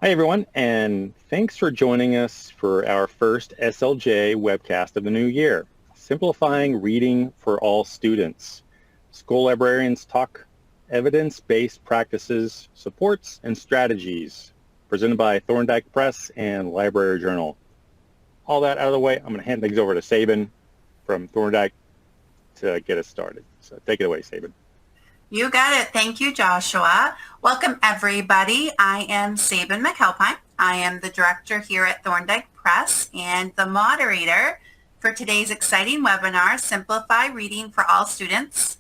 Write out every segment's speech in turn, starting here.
Hi, everyone, and thanks for joining us for our first SLJ webcast of the new year, Simplifying Reading for All Students. School librarians talk evidence-based practices, supports, and strategies, presented by Thorndike Press and Library Journal. All that out of the way, I'm going to hand things over to Sabin from Thorndike to get us started. So take it away, Sabin. You got it. Thank you, Joshua. Welcome, everybody. I am Sabin McAlpine. I am the director here at Thorndike Press and the moderator for today's exciting webinar, Simplify Reading for All Students.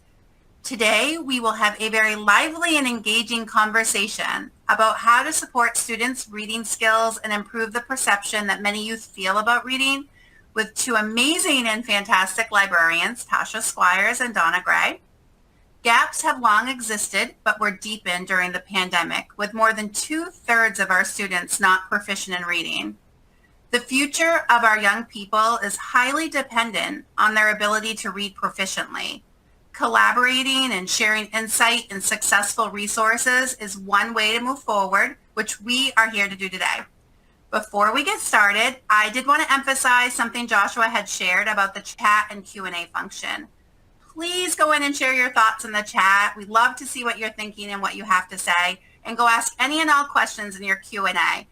Today, we will have a very lively and engaging conversation about how to support students' reading skills and improve the perception that many youth feel about reading with two amazing and fantastic librarians, Tasha Squires and Donna Gray. Gaps have long existed, but were deepened during the pandemic, with more than 2/3 of our students not proficient in reading. The future of our young people is highly dependent on their ability to read proficiently. Collaborating and sharing insight and successful resources is one way to move forward, which we are here to do today. Before we get started, I did want to emphasize something Joshua had shared about the chat and Q&A function. Please go in and share your thoughts in the chat. We'd love to see what you're thinking and what you have to say, and go ask any and all questions in your Q&A.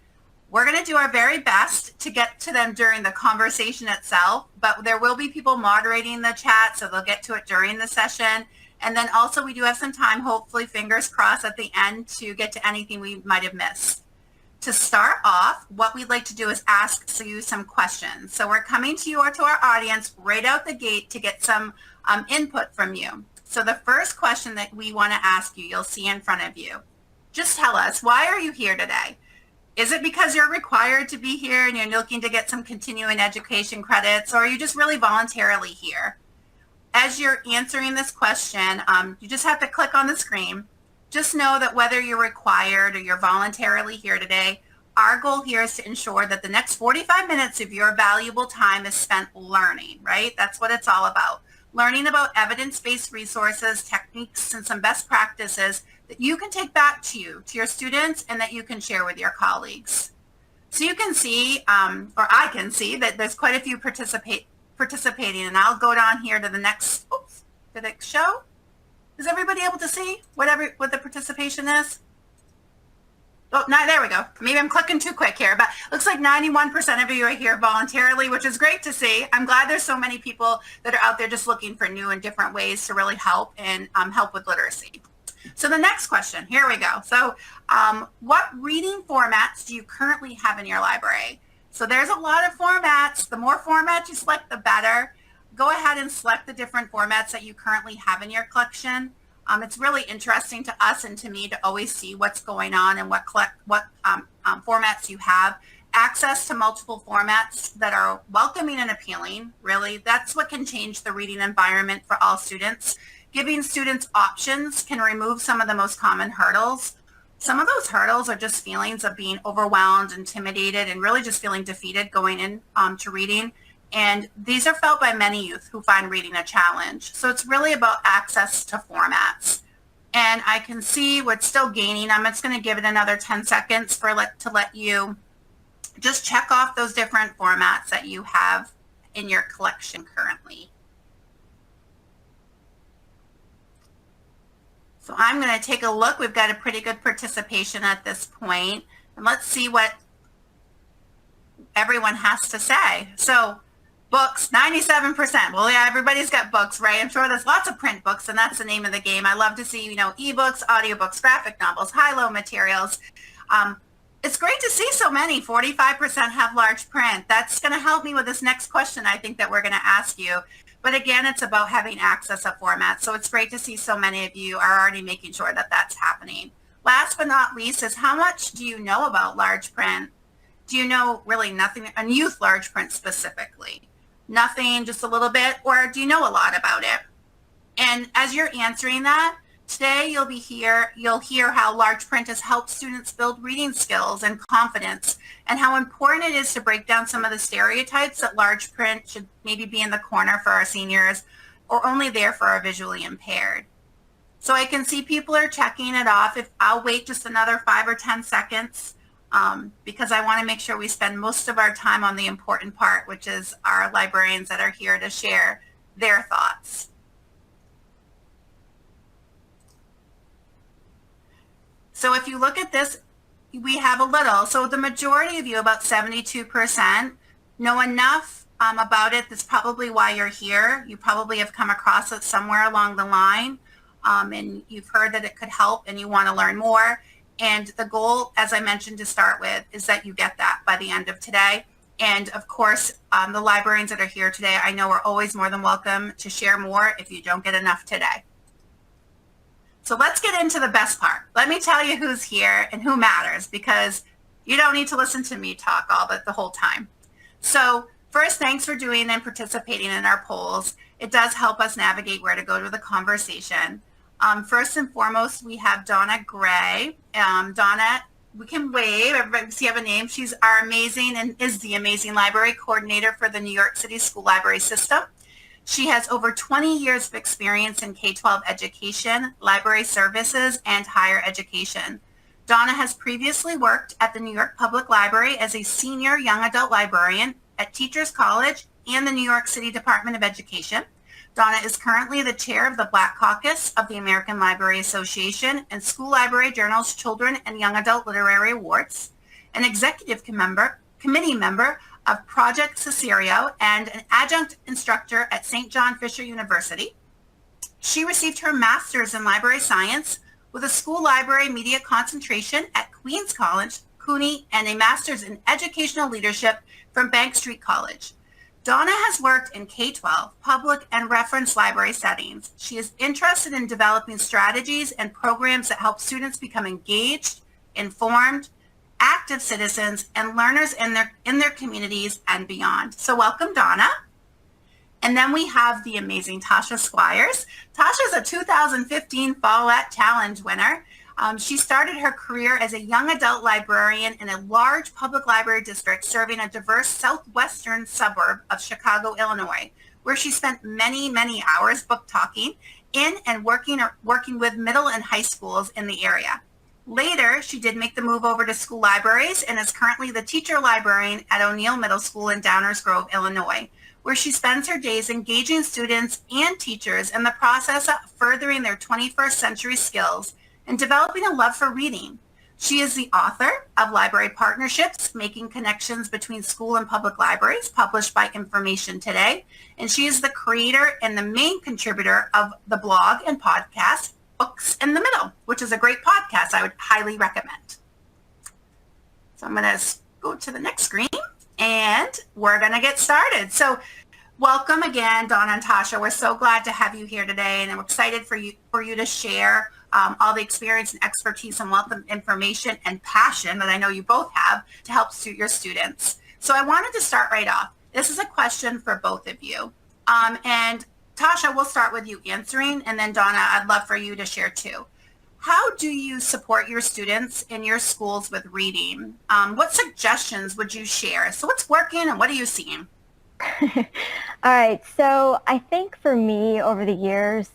We're going to do our very best to get to them during the conversation itself, but there will be people moderating the chat, so they'll get to it during the session. And then also we do have some time, hopefully fingers crossed, at the end to get to anything we might have missed. To start off, what we'd like to do is ask you some questions. So we're coming to you or to our audience right out the gate to get some input from you. So the first question that we want to ask you, you'll see in front of you. Just tell us, why are you here today? Is it because you're required to be here and you're looking to get some continuing education credits, or are you just really voluntarily here? As you're answering this question, you just have to click on the screen. Just know that whether you're required or you're voluntarily here today, our goal here is to ensure that the next 45 minutes of your valuable time is spent learning, right? That's what it's all about. Learning about evidence-based resources, techniques, and some best practices that you can take back to you, to your students, and that you can share with your colleagues. So you can see, or I can see, that there's quite a few participating, and I'll go down here to the next, did it show? Is everybody able to see what the participation is? Oh, no, there we go. Maybe I'm clicking too quick here, but looks like 91% of you are here voluntarily, which is great to see. I'm glad there's so many people that are out there just looking for new and different ways to really help and help with literacy. So the next question, here we go. So what reading formats do you currently have in your library? So there's a lot of formats. The more formats you select, the better. Go ahead and select the different formats that you currently have in your collection. It's really interesting to us and to me to always see what's going on and what formats you have. Access to multiple formats that are welcoming and appealing, really, that's what can change the reading environment for all students. Giving students options can remove some of the most common hurdles. Some of those hurdles are just feelings of being overwhelmed, intimidated, and really just feeling defeated going in to reading. And these are felt by many youth who find reading a challenge. So it's really about access to formats. And I can see what's still gaining. I'm just going to give it another 10 seconds to let you just check off those different formats that you have in your collection currently. So I'm going to take a look. We've got a pretty good participation at this point. And let's see what everyone has to say. So books, 97%. Well, yeah, everybody's got books, right? I'm sure there's lots of print books, and that's the name of the game. I love to see, ebooks, audiobooks, graphic novels, high-low materials. It's great to see so many. 45% have large print. That's going to help me with this next question I think that we're going to ask you. But again, it's about having access to formats. So it's great to see so many of you are already making sure that that's happening. Last but not least is, how much do you know about large print? Do you know really nothing, and youth large print specifically? Nothing, just a little bit, or do you know a lot about it? And as you're answering that, today you'll hear how large print has helped students build reading skills and confidence, and how important it is to break down some of the stereotypes that large print should maybe be in the corner for our seniors or only there for our visually impaired. So I can see people are checking it off. If I'll wait just another 5 or 10 seconds because I want to make sure we spend most of our time on the important part, which is our librarians that are here to share their thoughts. So if you look at this, we have a little. So the majority of you, about 72%, know enough about it. That's probably why you're here. You probably have come across it somewhere along the line, and you've heard that it could help and you want to learn more. And the goal, as I mentioned to start with, is that you get that by the end of today. And of course, the librarians that are here today, I know are always more than welcome to share more if you don't get enough today. So let's get into the best part. Let me tell you who's here and who matters, because you don't need to listen to me talk the whole time. So first, thanks for doing and participating in our polls. It does help us navigate where to go to the conversation. First and foremost, we have Donna Gray. Donna, we can wave. Everybody see you have a name. She's our amazing and is the amazing library coordinator for the New York City School Library System. She has over 20 years of experience in K-12 education, library services, and higher education. Donna has previously worked at the New York Public Library as a senior young adult librarian at Teachers College and the New York City Department of Education. Donna is currently the chair of the Black Caucus of the American Library Association and School Library Journal's Children and Young Adult Literary Awards, an executive committee member of Project Cicerio, and an adjunct instructor at St. John Fisher University. She received her master's in library science with a school library media concentration at Queens College, CUNY, and a master's in educational leadership from Bank Street College. Donna has worked in K-12, public, and reference library settings. She is interested in developing strategies and programs that help students become engaged, informed, active citizens, and learners in their communities and beyond. So welcome, Donna. And then we have the amazing Tasha Squires. Tasha is a 2015 Follett Challenge winner. She started her career as a young adult librarian in a large public library district serving a diverse southwestern suburb of Chicago, Illinois, where she spent many, many hours book talking in and working with middle and high schools in the area. Later, she did make the move over to school libraries and is currently the teacher librarian at O'Neill Middle School in Downers Grove, Illinois, where she spends her days engaging students and teachers in the process of furthering their 21st century skills and developing a love for reading. She is the author of Library Partnerships, Making Connections Between School and Public Libraries, published by Information Today, and she is the creator and the main contributor of the blog and podcast, Books in the Middle, which is a great podcast I would highly recommend. So I'm going to go to the next screen and we're going to get started. So welcome again, Donna and Tasha. We're so glad to have you here today, and I'm excited for you to share all the experience and expertise and wealth of information and passion that I know you both have to help suit your students. So I wanted to start right off. This is a question for both of you. And Tasha, we'll start with you answering, and then Donna, I'd love for you to share too. How do you support your students in your schools with reading? What suggestions would you share? So what's working and what are you seeing? All right, so I think for me over the years,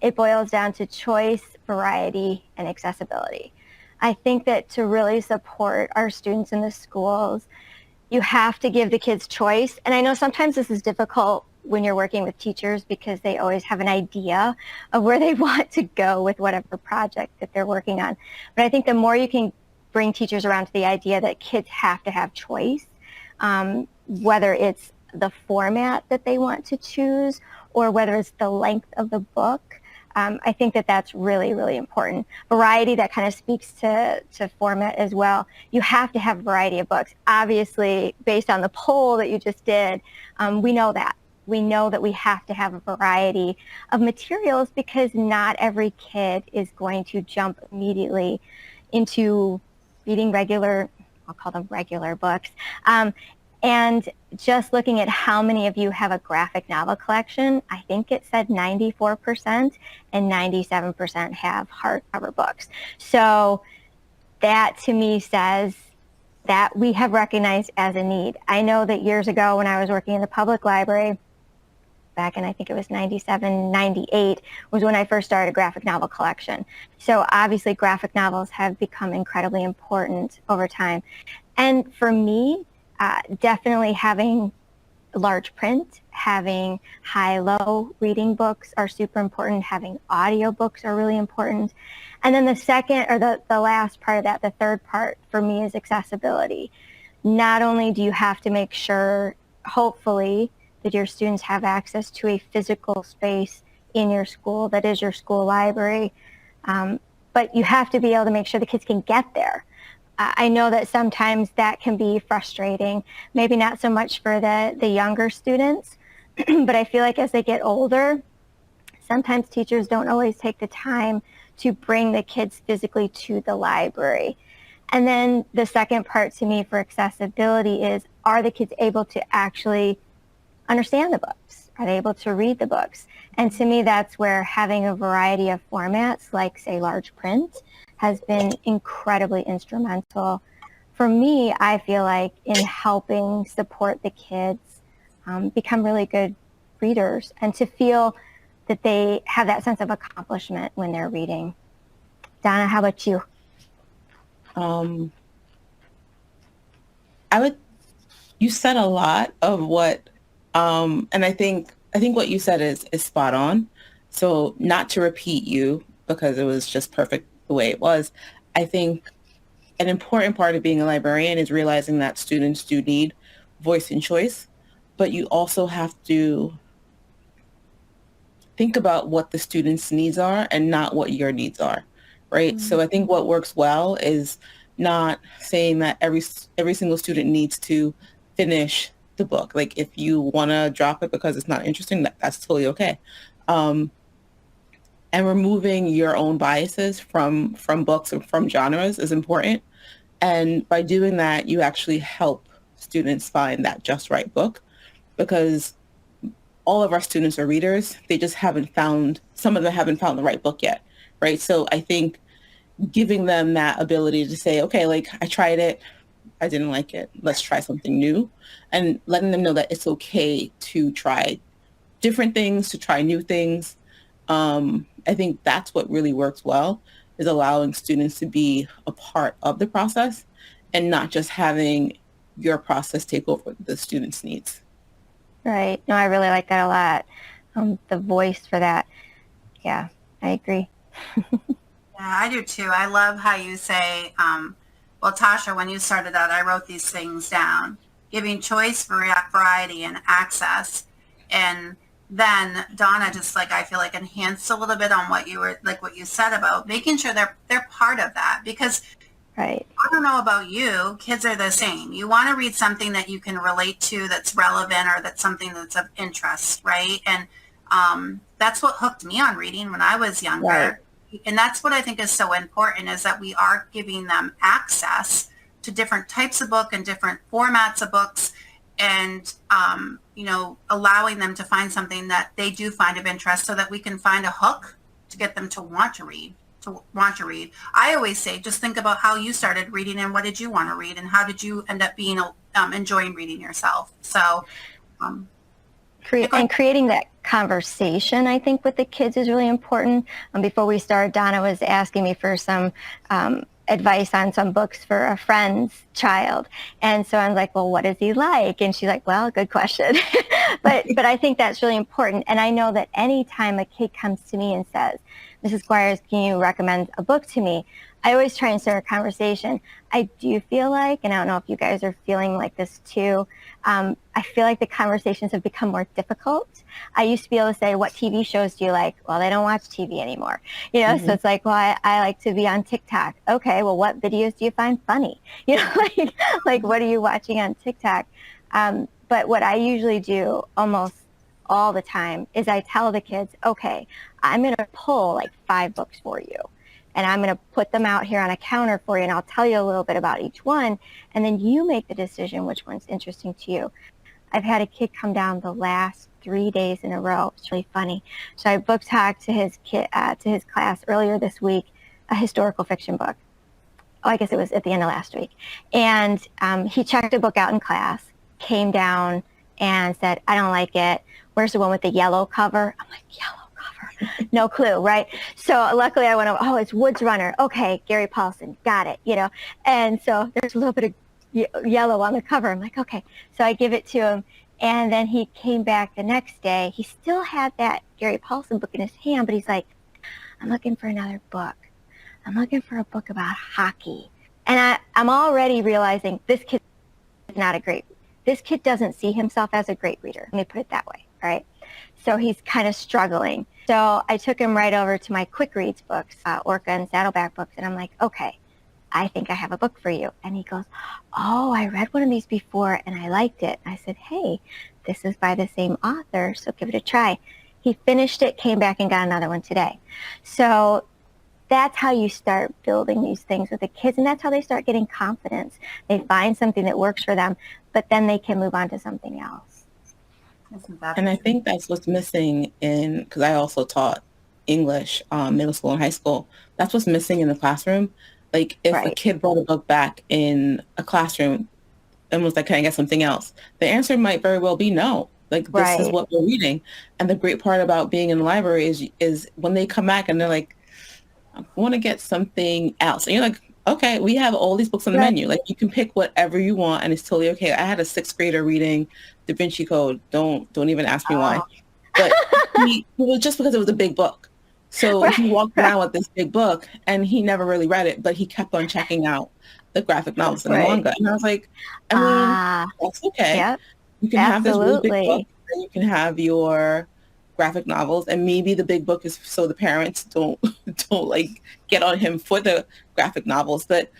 it boils down to choice, variety, and accessibility. I think that to really support our students in the schools, you have to give the kids choice. And I know sometimes this is difficult when you're working with teachers because they always have an idea of where they want to go with whatever project that they're working on. But I think the more you can bring teachers around to the idea that kids have to have choice, whether it's the format that they want to choose or whether it's the length of the book, I think that that's really, really important. Variety, that kind of speaks to format as well. You have to have a variety of books. Obviously, based on the poll that you just did, we know that. We know that we have to have a variety of materials because not every kid is going to jump immediately into reading regular, I'll call them regular books. And just looking at how many of you have a graphic novel collection, I think it said 94% and 97% have hardcover books. So that to me says that we have recognized as a need. I know that years ago when I was working in the public library, back in, I think it was 97, 98, was when I first started a graphic novel collection. So obviously graphic novels have become incredibly important over time. And for me, definitely having large print, having high-low reading books are super important, having audiobooks are really important. And then the second, or the last part of that, the third part for me is accessibility. Not only do you have to make sure, hopefully, that your students have access to a physical space in your school that is your school library, but you have to be able to make sure the kids can get there. I know that sometimes that can be frustrating, maybe not so much for the younger students, but I feel like as they get older, sometimes teachers don't always take the time to bring the kids physically to the library. And then the second part to me for accessibility is, are the kids able to actually understand the books? Are they able to read the books? And to me, that's where having a variety of formats, like say large print, has been incredibly instrumental. For me, I feel like in helping support the kids become really good readers and to feel that they have that sense of accomplishment when they're reading. Donna, how about you? You said a lot of what, and I think what you said is spot on. So not to repeat you, because it was just perfect the way it was, I think an important part of being a librarian is realizing that students do need voice and choice, but you also have to think about what the students' needs are and not what your needs are, right? So I think what works well is not saying that every single student needs to finish the book. Like if you want to drop it because it's not interesting, that's totally okay. And removing your own biases from books or from genres is important. And by doing that, you actually help students find that just right book, because all of our students are readers. They just some of them haven't found the right book yet, right? So I think giving them that ability to say, okay, like I tried it, I didn't like it, let's try something new, and letting them know that it's okay to try different things, to try new things. I think that's what really works well, is allowing students to be a part of the process and not just having your process take over the students' needs. Right. No, I really like that a lot. The voice for that. Yeah, I agree. Yeah, I do too. I love how you say, well, Tasha, when you started out, I wrote these things down, giving choice, variety, and access. And then Donna just I feel like enhanced a little bit on what you said about making sure they're part of that, because right. I don't know about you, kids are the same. You want to read something that you can relate to, that's relevant, or that's something that's of interest, right? And that's what hooked me on reading when I was younger. Right. And that's what I think is so important, is that we are giving them access to different types of book and different formats of books, and allowing them to find something that they do find of interest, so that we can find a hook to get them to want to read. I always say, just think about how you started reading and what did you want to read, and how did you end up being enjoying reading yourself. So creating that conversation, I think, with the kids is really important. Before we started, Donna was asking me for some advice on some books for a friend's child. And so I'm like, well, what is he like? And she's like, well, good question. but I think that's really important. And I know that anytime a kid comes to me and says, Mrs. Squires, can you recommend a book to me? I always try and start a conversation. I do feel like, and I don't know if you guys are feeling like this too, I feel like the conversations have become more difficult. I used to be able to say, what TV shows do you like? Well, they don't watch TV anymore. So it's like, well, I like to be on TikTok. Okay, well, what videos do you find funny? Like what are you watching on TikTok? But what I usually do almost all the time is I tell the kids, okay, I'm going to pull 5 books for you, and I'm going to put them out here on a counter for you, and I'll tell you a little bit about each one, and then you make the decision which one's interesting to you. I've had a kid come down the last 3 days in a row. It's really funny. So I book talked to his class earlier this week, a historical fiction book. Oh, I guess it was at the end of last week. And he checked a book out in class, came down and said, I don't like it. where's the one with the yellow cover? I'm like, yellow cover, no clue, right? So luckily I went over, oh, it's Woods Runner. Okay, Gary Paulson, got it, you know. And so there's a little bit of yellow on the cover. I'm like, okay. So I give it to him. And then he came back the next day. He still had that Gary Paulson book in his hand, but he's like, I'm looking for another book. I'm looking for a book about hockey. And I'm already realizing this kid is not a great, this kid doesn't see himself as a great reader. Let me put it that way, right? So he's kind of struggling. So I took him right over to my quick reads books, Orca and Saddleback books. And I'm like, okay, I think I have a book for you. And he goes, oh, I read one of these before and I liked it. I said, hey, this is by the same author, so give it a try. He finished it, came back and got another one today. So that's how you start building these things with the kids, and that's how they start getting confidence. They find something that works for them, but then they can move on to something else. And I think that's what's missing because I also taught English, middle school and high school. That's what's missing in the classroom. Like if a kid brought a book back in a classroom and was like, can I get something else? The answer might very well be no. Like, this is what we're reading. And the great part about being in the library is when they come back and they're like, I want to get something else. And you're like, okay, we have all these books on the menu. Like, you can pick whatever you want and it's totally okay. I had a 6th grader reading Da Vinci Code. Don't even ask me why. But it was just because it was a big book. So he walked around with this big book and he never really read it, but he kept on checking out the graphic novels and the manga. And I was like, I mean, that's okay. Yep. You can have this really big book and you can have your graphic novels, and maybe the big book is so the parents don't like get on him for the graphic novels, but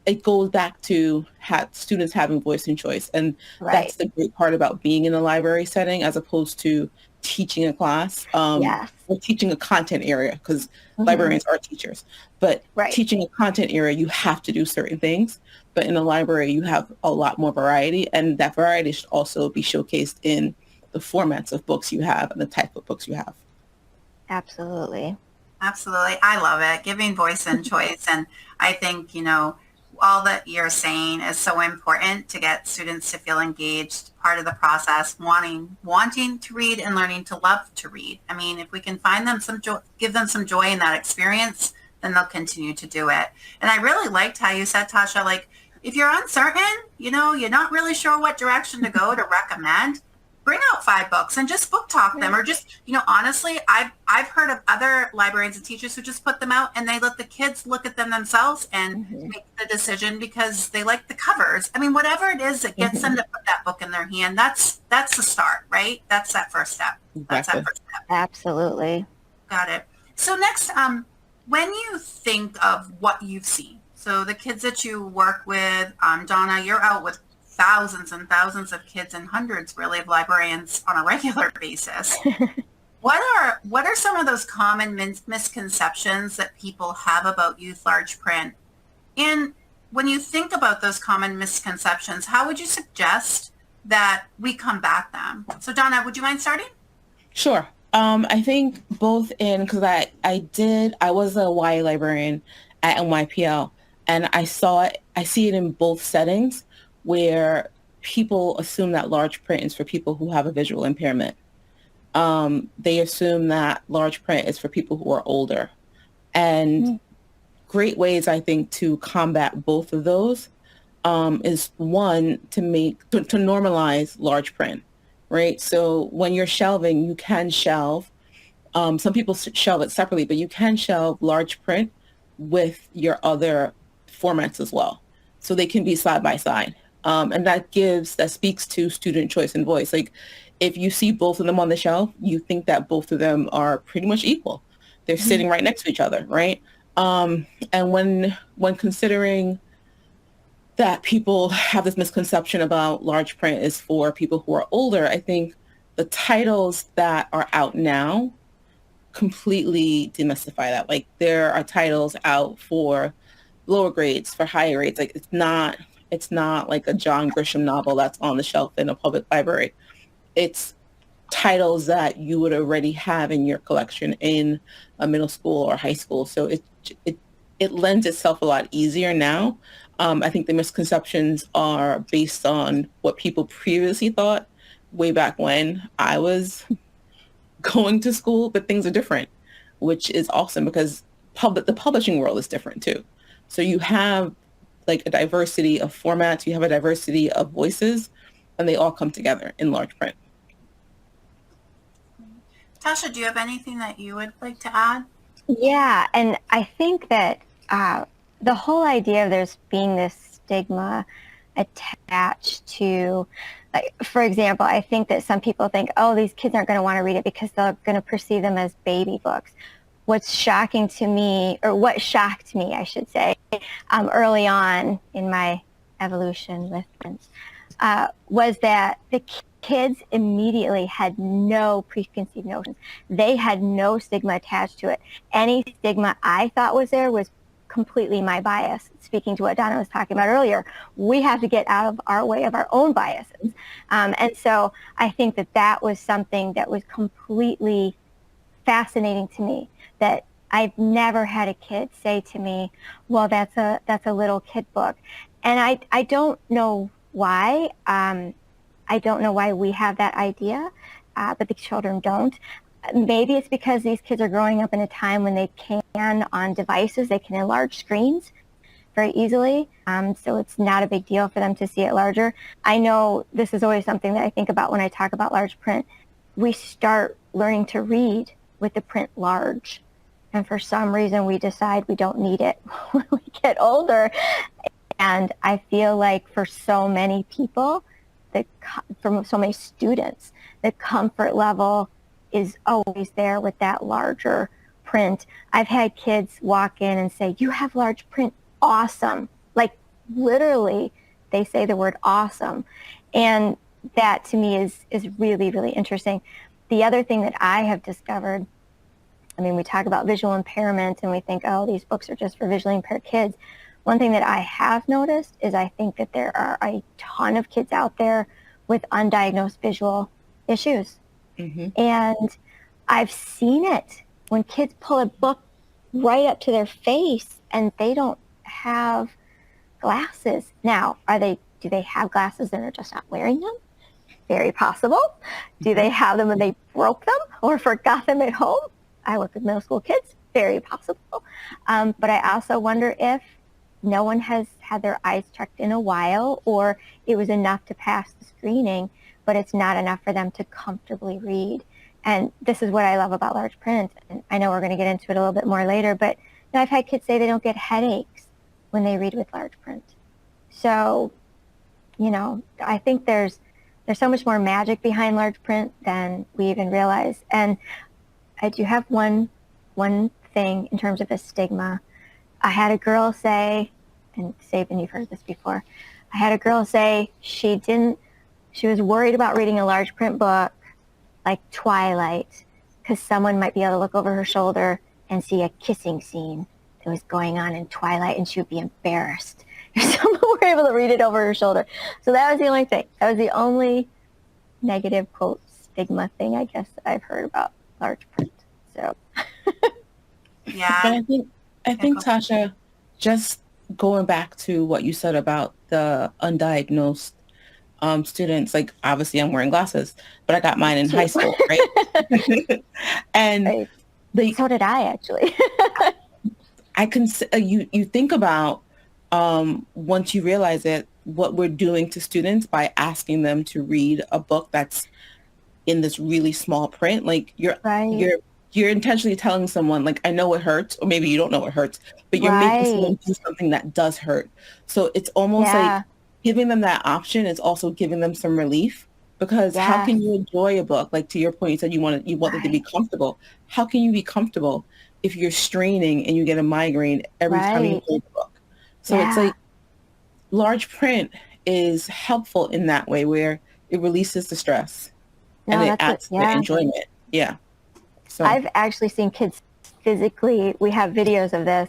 it goes back to students having voice and choice. And that's the great part about being in a library setting as opposed to teaching a class or teaching a content area, because librarians are teachers, but teaching a content area, you have to do certain things. But in a library, you have a lot more variety, and that variety should also be showcased in the formats of books you have and the type of books you have. Absolutely. Absolutely. I love it. Giving voice and choice. And I think, all that you're saying is so important to get students to feel engaged, part of the process, wanting to read and learning to love to read. I mean, if we can find them some joy, give them some joy in that experience, then they'll continue to do it. And I really liked how you said, Tasha, like, if you're uncertain, you're not really sure what direction to go to recommend, bring out 5 books and just book talk them, or just, honestly, I've heard of other librarians and teachers who just put them out and they let the kids look at them themselves and make the decision because they like the covers. I mean, whatever it is that gets them to put that book in their hand, that's the start, right? That's that first step. That's that first step. Absolutely. Got it. So next, when you think of what you've seen, so the kids that you work with, Donna, you're out with thousands and thousands of kids and hundreds really of librarians on a regular basis. What are some of those common misconceptions that people have about youth large print? And when you think about those common misconceptions, how would you suggest that we combat them? So Donna, would you mind starting? Sure. I think both because I was a YA librarian at NYPL, and I see it in both settings, where people assume that large print is for people who have a visual impairment. They assume that large print is for people who are older. And great ways, I think, to combat both of those is one, to normalize large print, right? So when you're shelving, you can shelve. Some people shelve it separately, but you can shelve large print with your other formats as well. So they can be side by side. And that speaks to student choice and voice. Like, if you see both of them on the shelf, you think that both of them are pretty much equal. They're sitting right next to each other, right? And when considering that people have this misconception about large print is for people who are older, I think the titles that are out now completely demystify that. Like, there are titles out for lower grades, for higher grades. Like, it's not like a John Grisham novel that's on the shelf in a public library. It's titles that you would already have in your collection in a middle school or high school. So it lends itself a lot easier now. I think the misconceptions are based on what people previously thought way back when I was going to school, but things are different, which is awesome because the publishing world is different too. So you have like a diversity of formats, you have a diversity of voices, and they all come together in large print. Tasha, do you have anything that you would like to add? Yeah, and I think that the whole idea of there's being this stigma attached to, like, for example, I think that some people think, oh, these kids aren't going to want to read it because they're going to perceive them as baby books. What's shocking to me, or what shocked me, I should say, early on in my evolution with Prince, was that the kids immediately had no preconceived notions. They had no stigma attached to it. Any stigma I thought was there was completely my bias. Speaking to what Donna was talking about earlier, we have to get out of our way of our own biases. And so I think that that was something that was completely fascinating to me, that I've never had a kid say to me, well, that's a little kid book. And I don't know why. I don't know why we have that idea, but the children don't. Maybe it's because these kids are growing up in a time when they can, on devices, they can enlarge screens very easily. So it's not a big deal for them to see it larger. I know this is always something that I think about when I talk about large print. We start learning to read with the print large. And for some reason, we decide we don't need it when we get older. And I feel like for so many people, from so many students, the comfort level is always there with that larger print. I've had kids walk in and say, you have large print, awesome. Like literally, they say the word awesome. And that to me is really, really interesting. The other thing that I have discovered, I mean, we talk about visual impairment and we think, oh, these books are just for visually impaired kids. One thing that I have noticed is I think that there are a ton of kids out there with undiagnosed visual issues. Mm-hmm. And I've seen it when kids pull a book right up to their face and they don't have glasses. Now, do they have glasses and are just not wearing them? Very possible. Do they have them and they broke them or forgot them at home? I work with middle school kids. Very possible. But I also wonder if no one has had their eyes checked in a while, or it was enough to pass the screening, but it's not enough for them to comfortably read. And this is what I love about large print. And I know we're going to get into it a little bit more later, but I've had kids say they don't get headaches when they read with large print. So, I think there's so much more magic behind large print than we even realize. And I do have one thing in terms of a stigma. I had a girl say, and Sabin, you've heard this before, I had a girl say she was worried about reading a large print book like Twilight because someone might be able to look over her shoulder and see a kissing scene that was going on in Twilight and she would be embarrassed if someone were able to read it over her shoulder. So that was the only thing. That was the only negative, quote, stigma thing, I guess, that I've heard about large print. So. Yeah. But I think Tasha, just going back to what you said about the undiagnosed students, like obviously I'm wearing glasses, but I got mine in high school, right? And right. So did I, actually. I can. You think about once you realize it, what we're doing to students by asking them to read a book that's in this really small print, like you're intentionally telling someone, like, I know it hurts, or maybe you don't know it hurts, but you're making someone do something that does hurt. So it's almost like giving them that option is also giving them some relief, because how can you enjoy a book? Like, to your point, you said you want it to be comfortable. How can you be comfortable if you're straining and you get a migraine every time you read the book? So it's like large print is helpful in that way, where it releases the stress and it adds to the enjoyment. Yeah. So I've actually seen kids physically, we have videos of this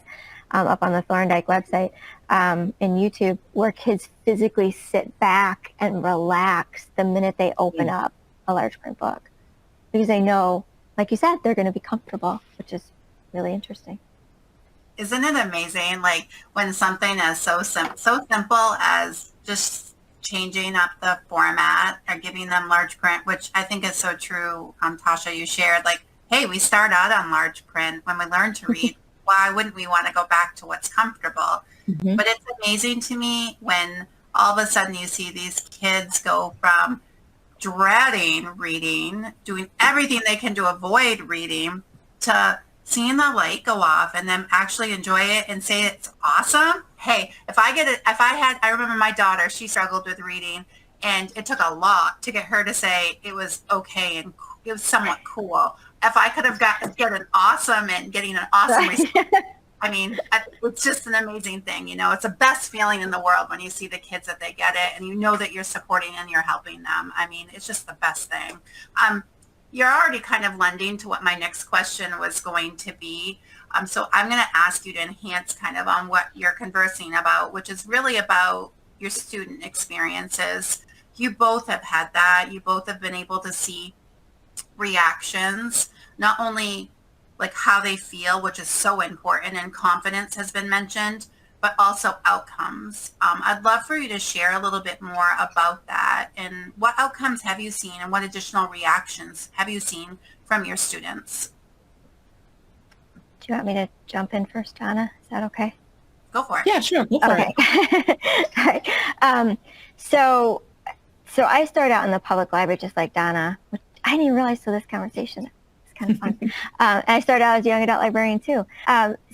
up on the Thorndike website and YouTube, where kids physically sit back and relax the minute they open up a large print book, because they know, like you said, they're going to be comfortable, which is really interesting. Isn't it amazing, like, when something is so simple as just changing up the format or giving them large print, which I think is so true. Tasha, you shared like, hey, we start out on large print when we learn to read. Why wouldn't we want to go back to what's comfortable? Mm-hmm. But it's amazing to me when all of a sudden you see these kids go from dreading reading, doing everything they can to avoid reading, to seeing the light go off and then actually enjoy it and say it's awesome. Hey, I remember my daughter, she struggled with reading, and it took a lot to get her to say it was okay and it was somewhat cool. If I could have get an awesome and getting an awesome response, I mean, it's just an amazing thing. It's the best feeling in the world when you see the kids that they get it and you know that you're supporting and you're helping them. I mean, it's just the best thing. You're already kind of lending to what my next question was going to be. So I'm going to ask you to enhance kind of on what you're conversing about, which is really about your student experiences. You both have had that. You both have been able to see reactions, not only like how they feel, which is so important, and confidence has been mentioned, but also outcomes. I'd love for you to share a little bit more about that and what outcomes have you seen and what additional reactions have you seen from your students? Do you want me to jump in first, Donna? Is that okay? Go for it. Yeah, sure. Go for it. All right. So I started out in the public library just like Donna, which I didn't even realize till this conversation. It's kind of fun. And I started out as a young adult librarian too.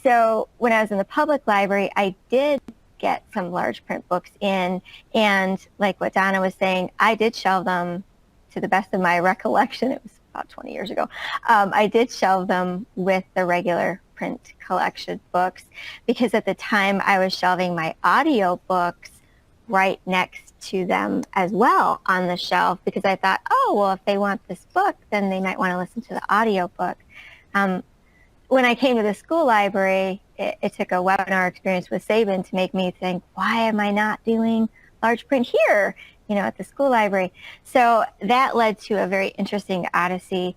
So when I was in the public library, I did get some large print books in, and like what Donna was saying, I did shelve them to the best of my recollection. It was about 20 years ago. I did shelve them with the regular print collection books because at the time I was shelving my audio books right next to them as well on the shelf because I thought, oh, well, if they want this book, then they might want to listen to the audio book. When I came to the school library, it took a webinar experience with Sabin to make me think, why am I not doing large print here, at the school library? So that led to a very interesting odyssey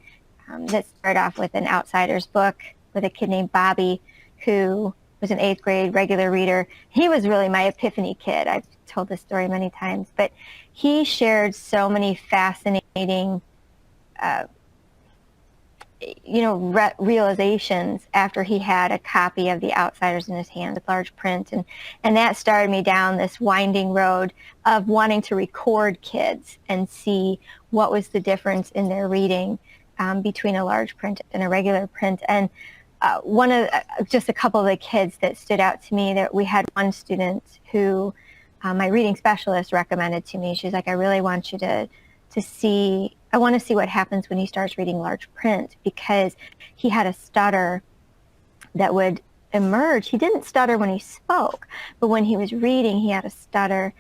that started off with an Outsiders book with a kid named Bobby who was an 8th grade regular reader. He was really my epiphany kid. I've told this story many times, but he shared so many fascinating realizations after he had a copy of The Outsiders in his hand with large print. And that started me down this winding road of wanting to record kids and see what was the difference in their reading between a large print and a regular print. And one of just a couple of the kids that stood out to me, that we had one student who my reading specialist recommended to me. She's like, I really want you to see, I want to see what happens when he starts reading large print, because he had a stutter that would emerge. He didn't stutter when he spoke, but when he was reading, he had a stutter.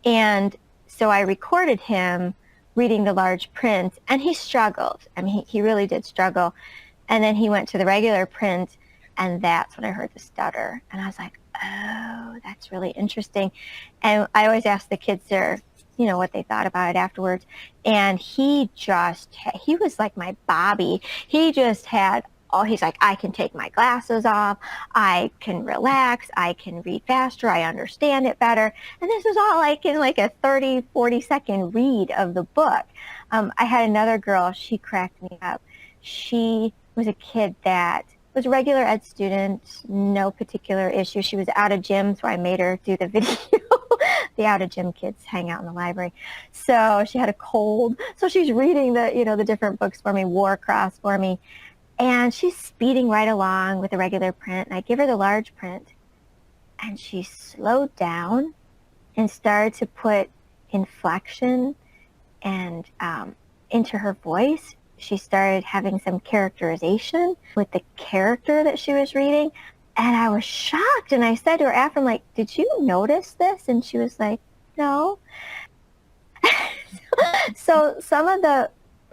And so I recorded him reading the large print, and he struggled. I mean, he really did struggle. And then he went to the regular print, and that's when I heard the stutter. And I was like, oh, that's really interesting. And I always ask the kids their, what they thought about it afterwards. And he was like my Bobby. He just had, he's like, I can take my glasses off. I can relax. I can read faster. I understand it better. And this was all like in like a 30, 40-second read of the book. I had another girl, she cracked me up. She was a kid that was a regular ed student, no particular issue. She was out of gym, so I made her do the video. The out of gym kids hang out in the library. So she had a cold. So she's reading the different books for me, Warcross for me. And she's speeding right along with the regular print. And I give her the large print. And she slowed down and started to put inflection and into her voice. She started having some characterization with the character that she was reading. And I was shocked. And I said to her after, I'm like, did you notice this? And she was like, no. So some of the,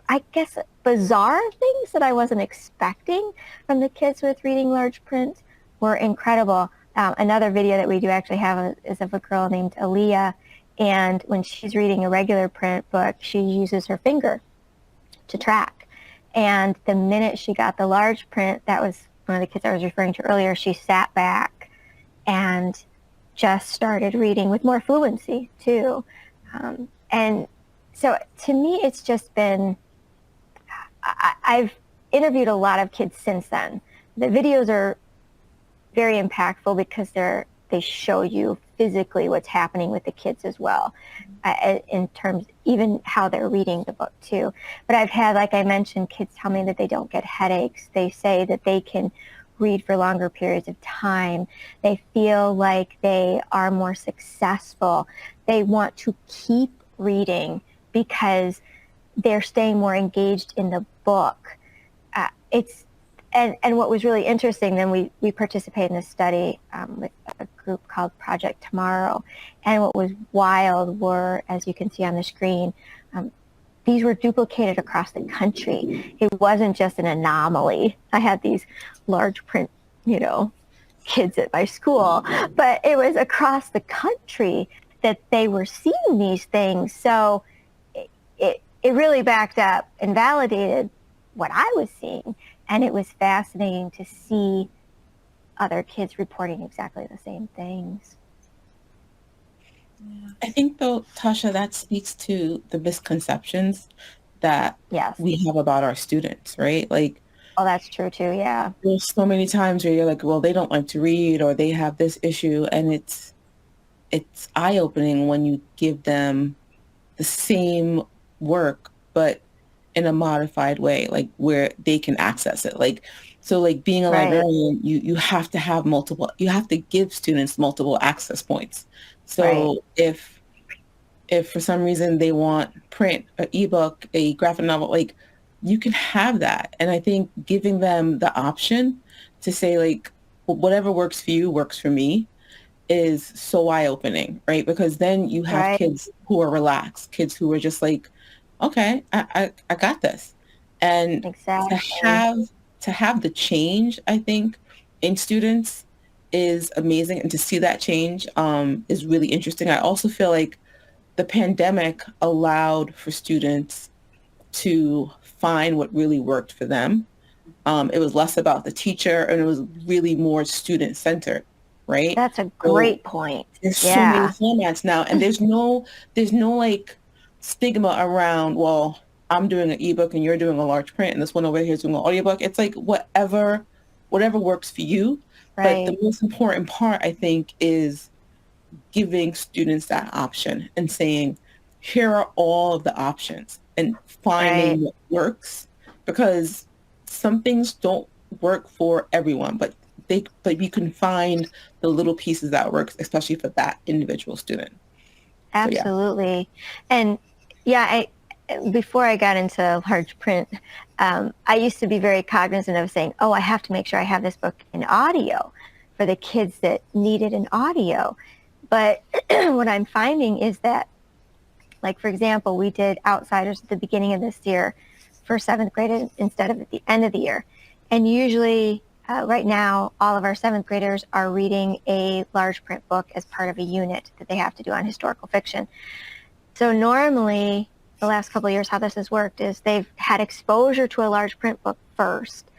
I guess, bizarre things that I wasn't expecting from the kids with reading large print were incredible. Another video that we do actually have is of a girl named Aaliyah. And when she's reading a regular print book, she uses her finger to track. And the minute she got the large print, that was one of the kids I was referring to earlier, she sat back and just started reading with more fluency too. And so to me, it's just been, I've interviewed a lot of kids since then. The videos are very impactful because they show you physically what's happening with the kids as well, in terms even how they're reading the book too. But I've had, like I mentioned, kids tell me that they don't get headaches. They say that they can read for longer periods of time. They feel like they are more successful. They want to keep reading because they're staying more engaged in the book. And what was really interesting, then we participated in a study with a group called Project Tomorrow. And what was wild were, as you can see on the screen, these were duplicated across the country. It wasn't just an anomaly. I had these large print, kids at my school, but it was across the country that they were seeing these things. So it really backed up and validated what I was seeing. And it was fascinating to see other kids reporting exactly the same things. I think, though, Tasha, that speaks to the misconceptions that Yes. we have about our students, right? Like, oh, that's true too. Yeah. there's so many times where you're like, well, they don't like to read or they have this issue, and it's eye-opening when you give them the same work, but in a modified way, like where they can access it. Like, so like being a Right. librarian, you have to have you have to give students multiple access points. So Right. if for some reason they want print, an ebook, a graphic novel, like you can have that. And I think giving them the option to say like, whatever works for you works for me is so eye-opening, right? Because then you have Right. kids who are relaxed, kids who are just like, okay, I got this. And Exactly. to have the change, I think, in students is amazing. And to see that change is really interesting. I also feel like the pandemic allowed for students to find what really worked for them. It was less about the teacher and it was really more student-centered, right? That's a great point. There's so many formats now, and there's no like stigma around, well, I'm doing an ebook and you're doing a large print and this one over here is doing an audiobook. It's like whatever works for you. Right. But the most important part, I think, is giving students that option and saying, here are all of the options and finding what works, because some things don't work for everyone, but you can find the little pieces that works, especially for that individual student. Absolutely. And before I got into large print, I used to be very cognizant of saying, oh, I have to make sure I have this book in audio for the kids that needed an audio. But what I'm finding is that, like, for example, we did Outsiders at the beginning of this year for 7th grade instead of at the end of the year. And usually right now, all of our 7th graders are reading a large print book as part of a unit that they have to do on historical fiction. So normally, the last couple of years, how this has worked is they've had exposure to a large print book first.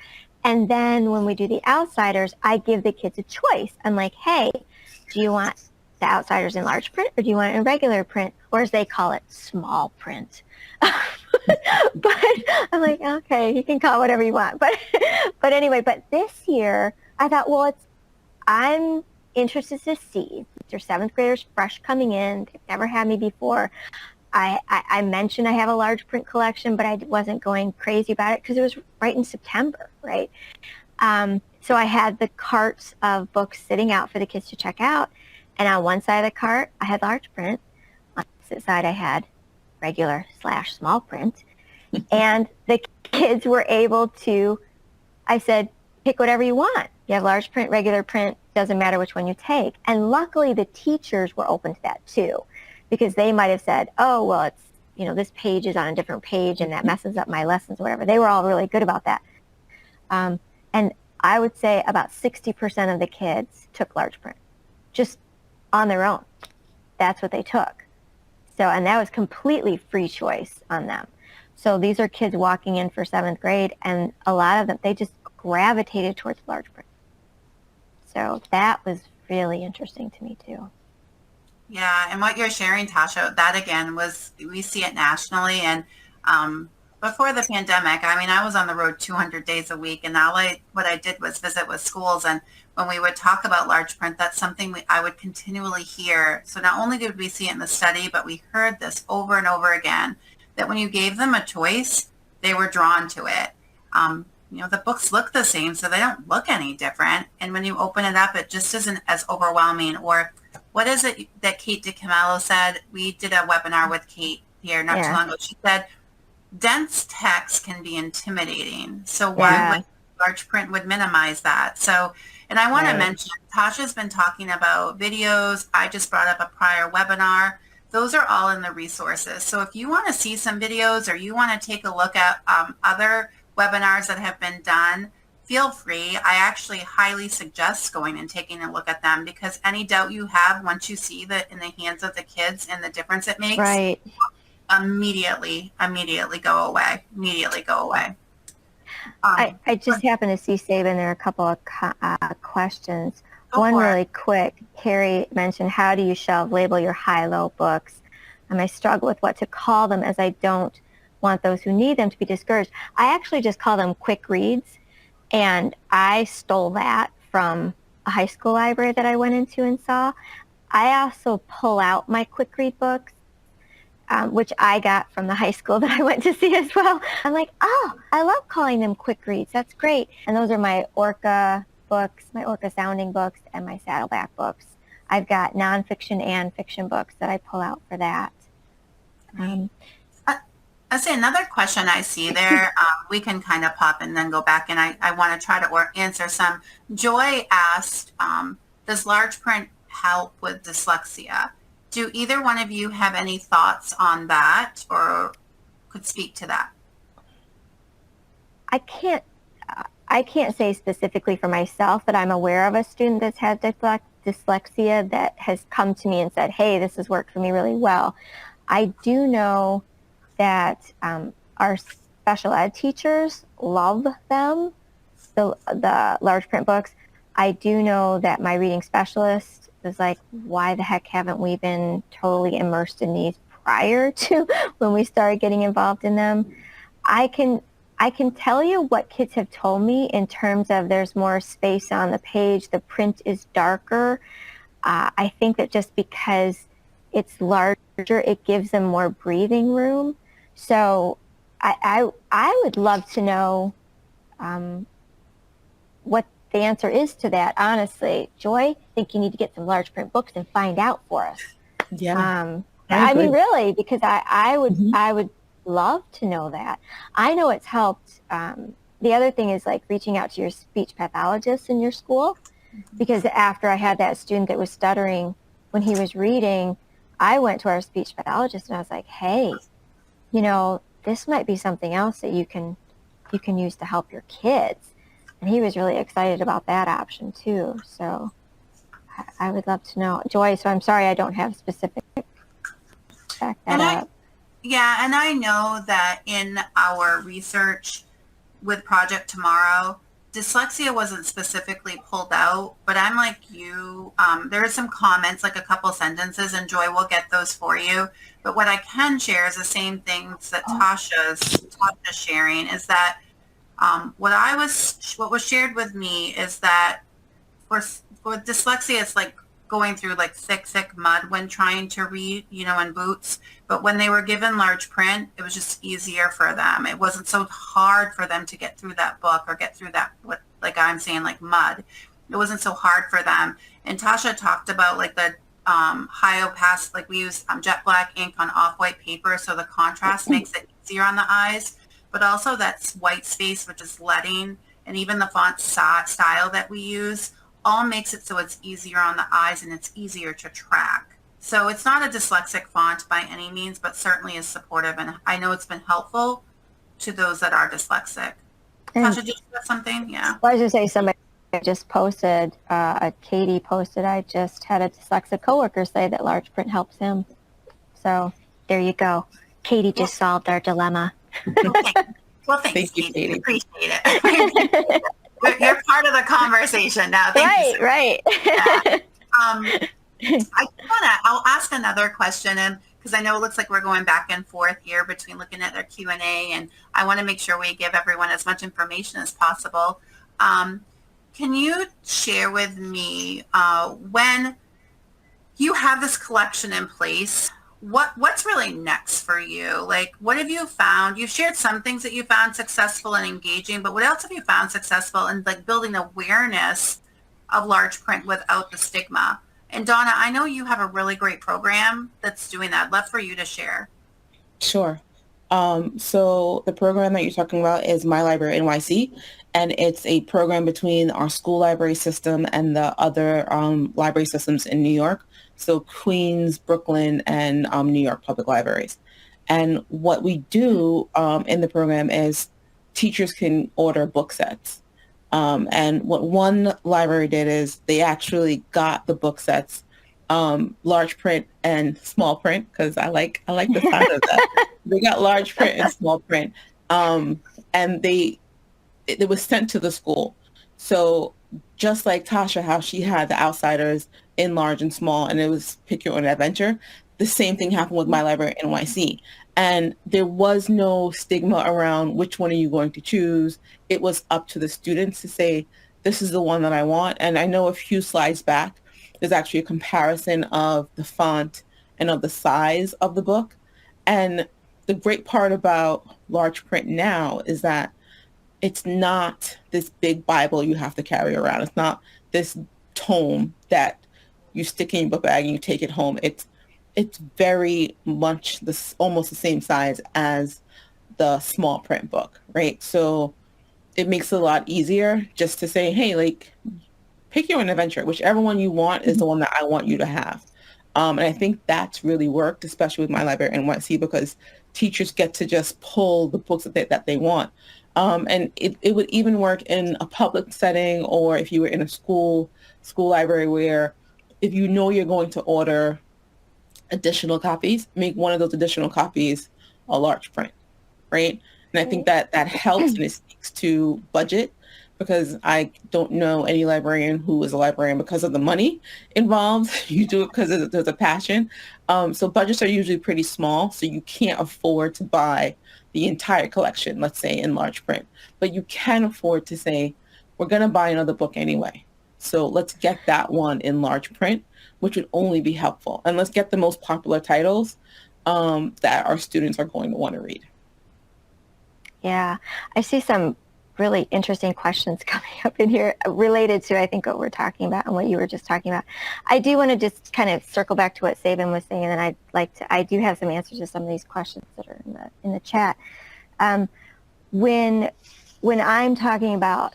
And then when we do the Outsiders, I give the kids a choice. I'm like, hey, do you want the Outsiders in large print or do you want it in regular print? Or as they call it, small print. But I'm like, okay, you can call it whatever you want. But anyway, but this year I thought, well, I'm interested to see. They're 7th graders fresh coming in. They've never had me before. I mentioned I have a large print collection, but I wasn't going crazy about it because it was right in September, right? So I had the carts of books sitting out for the kids to check out. And on one side of the cart, I had large print. On the opposite side, I had regular/small print. And the kids were able to, I said, pick whatever you want. You have large print, regular print, doesn't matter which one you take. And luckily, the teachers were open to that too, because they might have said, oh, well, it's, this page is on a different page and that messes up my lessons or whatever. They were all really good about that. And I would say about 60% of the kids took large print, just on their own. That's what they took. So, and that was completely free choice on them. So these are kids walking in for 7th grade, and a lot of them, they just gravitated towards large print. So that was really interesting to me too. Yeah, and what you're sharing, Tasha, that again was, we see it nationally. And before the pandemic, I mean, I was on the road 200 days a week, and what I did was visit with schools. And when we would talk about large print, that's something I would continually hear. So not only did we see it in the study, but we heard this over and over again, that when you gave them a choice, they were drawn to it. The books look the same, so they don't look any different. And when you open it up, it just isn't as overwhelming. Or what is it that Kate DiCamillo said? We did a webinar with Kate here not too long ago. She said, dense text can be intimidating. So one large print would minimize that. So, and I want to mention, Tasha's been talking about videos. I just brought up a prior webinar. Those are all in the resources. So if you want to see some videos or you want to take a look at other webinars that have been done, feel free. I actually highly suggest going and taking a look at them, because any doubt you have, once you see that in the hands of the kids and the difference it makes, immediately go away. I just happened to see, Sabin, there are a couple of questions. One really quick. Carrie mentioned, how do you shelf label your high-low books? I struggle with what to call them, as I don't want those who need them to be discouraged. I actually just call them quick reads, and I stole that from a high school library that I went into and saw. I also pull out my quick read books, which I got from the high school that I went to see as well. I'm like, oh, I love calling them quick reads. That's great. And those are my Orca books, my Orca sounding books, and my Saddleback books. I've got nonfiction and fiction books that I pull out for that. I say another question I see there, we can kind of pop and then go back, and I want to try to answer some. Joy asked, does large print help with dyslexia? Do either one of you have any thoughts on that or could speak to that? I can't say specifically for myself that I'm aware of a student that's had dyslexia that has come to me and said, hey, this has worked for me really well. I do know that our special ed teachers love them, the large print books. I do know that my reading specialist was like, why the heck haven't we been totally immersed in these prior to when we started getting involved in them? I can tell you what kids have told me in terms of there's more space on the page, the print is darker. I think that just because it's larger, it gives them more breathing room. So I would love to know what the answer is to that, honestly. Joy, I think you need to get some large print books and find out for us. Yeah. I mean, really, because I would love to know that. I know it's helped. The other thing is like reaching out to your speech pathologist in your school, because after I had that student that was stuttering when he was reading, I went to our speech pathologist and I was like, hey, this might be something else that you can use to help your kids. And he was really excited about that option too. So I would love to know. Joy, so I'm sorry I don't have specific. Back that up. Yeah, and I know that in our research with Project Tomorrow, dyslexia wasn't specifically pulled out, but I'm like you. There are some comments, like a couple sentences, and Joy will get those for you. But what I can share is the same things that Tasha's sharing, is that what was shared with me is that for dyslexia, it's like going through like thick mud when trying to read, in boots. But when they were given large print, it was just easier for them. It wasn't so hard for them to get through that book or get through that, what, like I'm saying, like mud. It wasn't so hard for them. And Tasha talked about like the high opaque, like we use jet black ink on off-white paper, so the contrast makes it easier on the eyes. But also that's white space, which is leading, and even the font style that we use, all makes it so it's easier on the eyes and it's easier to track. So it's not a dyslexic font by any means, but certainly is supportive. And I know it's been helpful to those that are dyslexic. Tasha, did you have something? Yeah. Well, I was going to say, somebody just posted, Katie posted, I just had a dyslexic coworker say that large print helps him. So there you go. Katie just solved our dilemma. Okay. Well, thanks, Katie. Appreciate it. You're part of the conversation now. Thank you. Right. I want to I'll ask another question, and because I know it looks like we're going back and forth here between looking at their Q&A, and I want to make sure we give everyone as much information as possible. Can you share with me when you have this collection in place, what's really next for you? Like, what have you found? You've shared some things that you found successful and engaging, but what else have you found successful in like building awareness of large print without the stigma? And Donna, I know you have a really great program that's doing that. I'd love for you to share. Sure. So the program that you're talking about is My Library NYC, and it's a program between our school library system and the other library systems in New York. So Queens, Brooklyn, and New York Public Libraries. And what we do in the program is teachers can order book sets. And what one library did is they actually got the book sets, large print and small print, because I like the sound of that. They got large print and small print, and it was sent to the school. So just like Tasha, how she had the Outsiders in large and small, and it was pick your own adventure, the same thing happened with My Library NYC. And there was no stigma around which one are you going to choose. It was up to the students to say, this is the one that I want. And I know a few slides back, there's actually a comparison of the font and of the size of the book. And the great part about large print now is that it's not this big Bible you have to carry around. It's not this tome that you stick in your book bag and you take it home. It's very much almost the same size as the small print book, right? So it makes it a lot easier just to say, hey, like, pick your own adventure. Whichever one you want is the one that I want you to have. And I think that's really worked, especially with My Library NYC, because teachers get to just pull the books that they want. And it would even work in a public setting, or if you were in a school library, where if you know you're going to order additional copies, make one of those additional copies a large print, right? And I think that helps, and it speaks to budget, because I don't know any librarian who is a librarian because of the money involved. You do it because there's a passion. So budgets are usually pretty small, so you can't afford to buy the entire collection, let's say, in large print. But you can afford to say, we're going to buy another book anyway, so let's get that one in large print, which would only be helpful. And let's get the most popular titles that our students are going to want to read. Yeah, I see some really interesting questions coming up in here related to, I think, what we're talking about and what you were just talking about. I do want to just kind of circle back to what Sabin was saying, and I do have some answers to some of these questions that are in the chat. When I'm talking about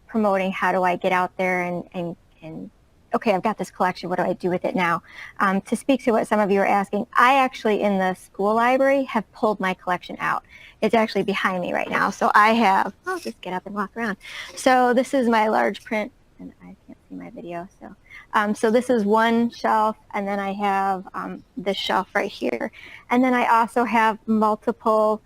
promoting, how do I get out there and okay, I've got this collection, what do I do with it now? To speak to what some of you are asking, I actually, in the school library, have pulled my collection out. It's actually behind me right now. So I'll just get up and walk around. So this is my large print, and I can't see my video. So this is one shelf, and then I have this shelf right here. And then I also have multiple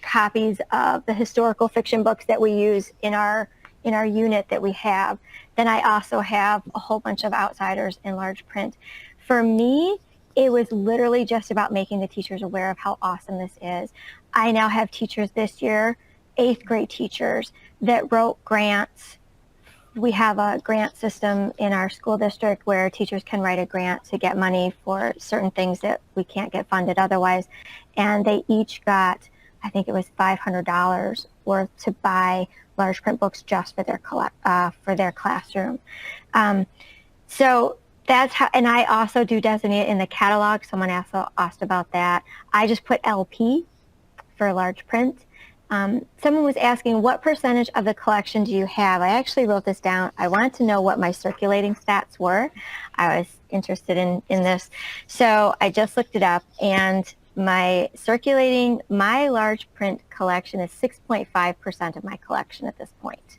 copies of the historical fiction books that we use in our unit that we have. Then I also have a whole bunch of Outsiders in large print. For me, it was literally just about making the teachers aware of how awesome this is. I now have teachers this year, 8th grade teachers, that wrote grants. We have a grant system in our school district where teachers can write a grant to get money for certain things that we can't get funded otherwise. And they each got, I think it was $500 worth to buy large print books just for their classroom. So that's how, and I also do designate in the catalog. Someone also asked about that. I just put LP for large print. Someone was asking, what percentage of the collection do you have? I actually wrote this down. I wanted to know what my circulating stats were. I was interested in this. So I just looked it up, and my large print collection is 6.5% of my collection at this point.